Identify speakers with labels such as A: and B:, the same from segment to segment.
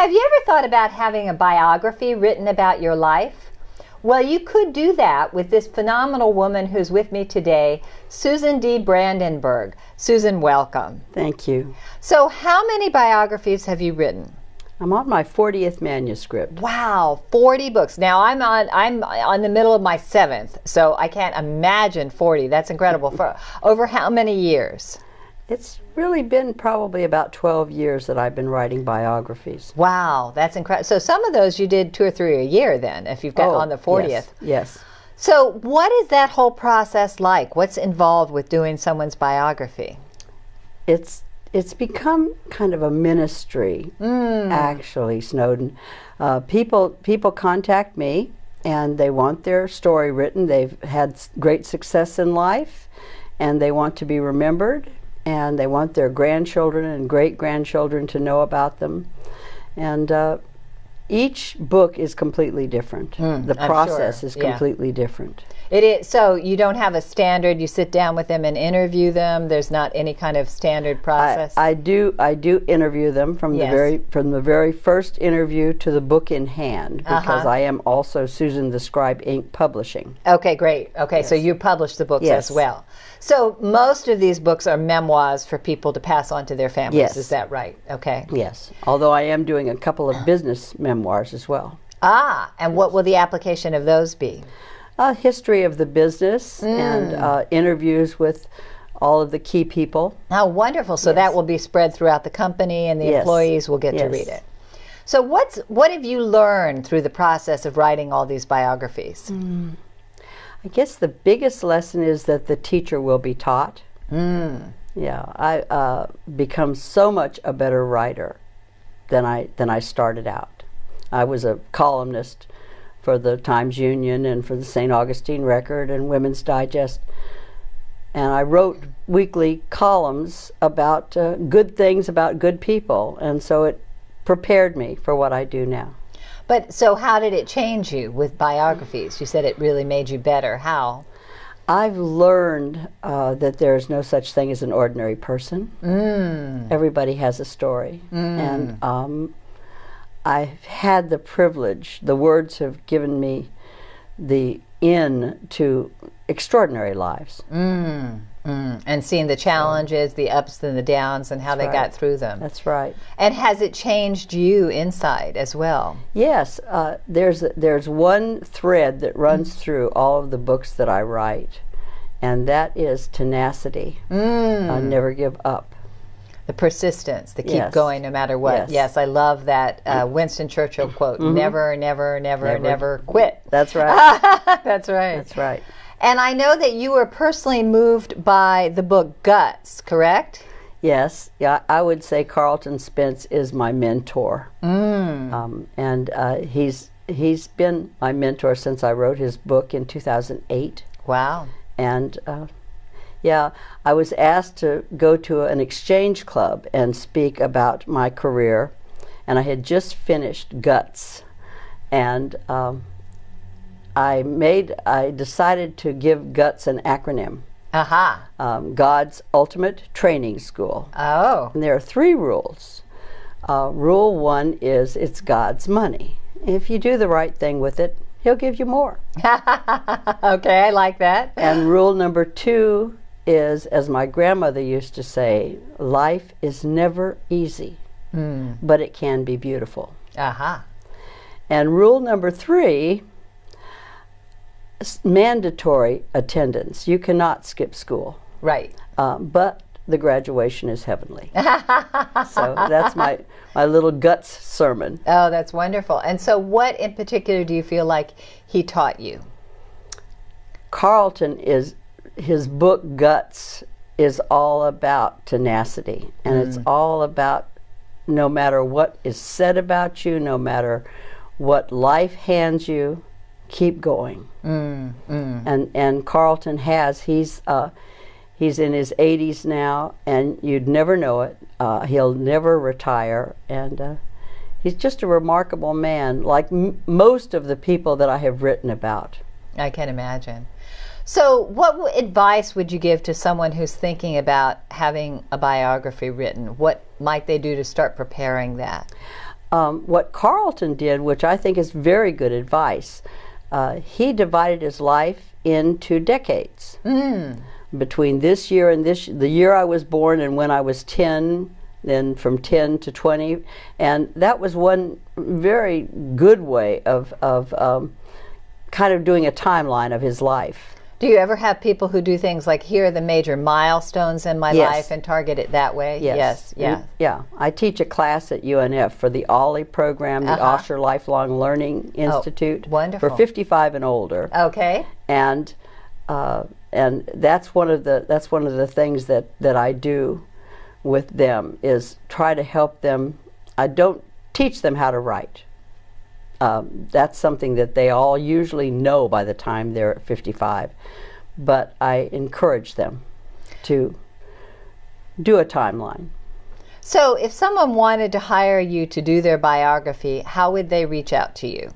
A: Have you ever thought about having a biography written about your life? Well, you could do that with this phenomenal woman who's with me today, Susan D. Brandenburg. Susan, welcome.
B: Thank you.
A: So how many biographies have you written?
B: I'm on my 40th manuscript.
A: Wow, 40 books. Now I'm on the middle of my 7th, so I can't imagine 40. That's incredible. For over how many years?
B: It's really been probably about 12 years that I've been writing biographies.
A: Wow, that's incredible. So some of those you did 2 or 3 a year then, if you've got on the 40th.
B: Yes.
A: So what is that whole process like? What's involved with doing someone's biography?
B: It's become kind of a ministry, actually, Snowden. People contact me and they want their story written. They've had great success in life and they want to be remembered. And they want their grandchildren and great-grandchildren to know about them. And each book is completely different. The process is completely different.
A: It is. So you don't have a standard, you sit down with them and interview them? There's not any kind of standard process?
B: I do interview them from the very first interview to the book in hand, because I am also Susan the Scribe Inc. Publishing.
A: Okay, great. Okay, so you publish the books as well. So most of these books are memoirs for people to pass on to their families, is that right? Okay.
B: Yes, although I am doing a couple of business memoirs as well.
A: And what will the application of those be?
B: A history of the business and interviews with all of the key people.
A: How wonderful. So that will be spread throughout the company and the employees will get to read it. So what have you learned through the process of writing all these biographies?
B: I guess the biggest lesson is that the teacher will be taught. Yeah, I become so much a better writer than I started out. I was a columnist for the Times-Union and for the St. Augustine Record and Women's Digest. And I wrote weekly columns about good things about good people. And so it prepared me for what I do now.
A: But so how did it change you with biographies? You said it really made you better. How?
B: I've learned that there's no such thing as an ordinary person. Everybody has a story. And I've had the privilege, the words have given me the in to extraordinary lives.
A: And seeing the challenges, the ups and the downs, and how they got through them.
B: That's right.
A: And has it changed you inside as well?
B: Yes. There's one thread that runs through all of the books that I write, and that is tenacity. Never give up.
A: The persistence, the keep going no matter what. Yes, I love that Winston Churchill quote, never, never, never, never quit.
B: That's right.
A: That's right.
B: That's right.
A: And I know that you were personally moved by the book Guts, correct?
B: Yes. Yeah, I would say Carlton Spence is my mentor. And he's been my mentor since I wrote his book in 2008.
A: Wow.
B: And yeah, I was asked to go to an exchange club and speak about my career, and I had just finished Guts, and I decided to give Guts an acronym. God's Ultimate Training School. And there are 3 rules. Rule 1 is it's God's money. If you do the right thing with it, He'll give you more.
A: Okay, I like that.
B: And rule number 2 is, as my grandmother used to say, life is never easy, but it can be beautiful. And rule number 3, mandatory attendance. You cannot skip school.
A: Right.
B: But the graduation is heavenly. So that's my little Guts sermon.
A: Oh, that's wonderful. And so what in particular do you feel like he taught you?
B: Carlton his book Guts is all about tenacity, and it's all about no matter what is said about you, no matter what life hands you, keep going. And Carlton he's in his 80s now, and you'd never know it. He'll never retire, and he's just a remarkable man, like most of the people that I have written about.
A: I can imagine. So what advice would you give to someone who's thinking about having a biography written? What might they do to start preparing that?
B: what Carlton did, which I think is very good advice, he divided his life into decades. Between this year and the year I was born and when I was 10, then from 10 to 20, and that was one very good way of kind of doing a timeline of his life.
A: Do you ever have people who do things like, here are the major milestones in my life, and target it that way?
B: Yes. Yeah. I teach a class at UNF for the OLLI program, the Osher Lifelong Learning Institute.
A: Wonderful.
B: For 55 and older.
A: Okay.
B: And that's one of the things that I do with them, is try to help them. I don't teach them how to write. That's something that they all usually know by the time they're at 55. But I encourage them to do a timeline.
A: So if someone wanted to hire you to do their biography, how would they reach out to you?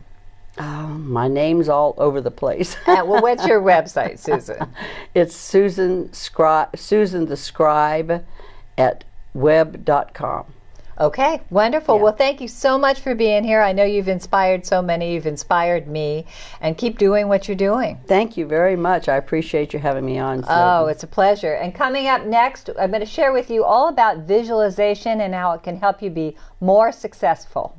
B: My name's all over the place.
A: Well, what's your website, Susan?
B: It's Susan the Scribe at web.com.
A: Okay, wonderful.
B: Yeah.
A: Well, thank you so much for being here. I know you've inspired so many. You've inspired me. And keep doing what you're doing.
B: Thank you very much. I appreciate you having me on.
A: Oh, it's a pleasure. And coming up next, I'm going to share with you all about visualization and how it can help you be more successful.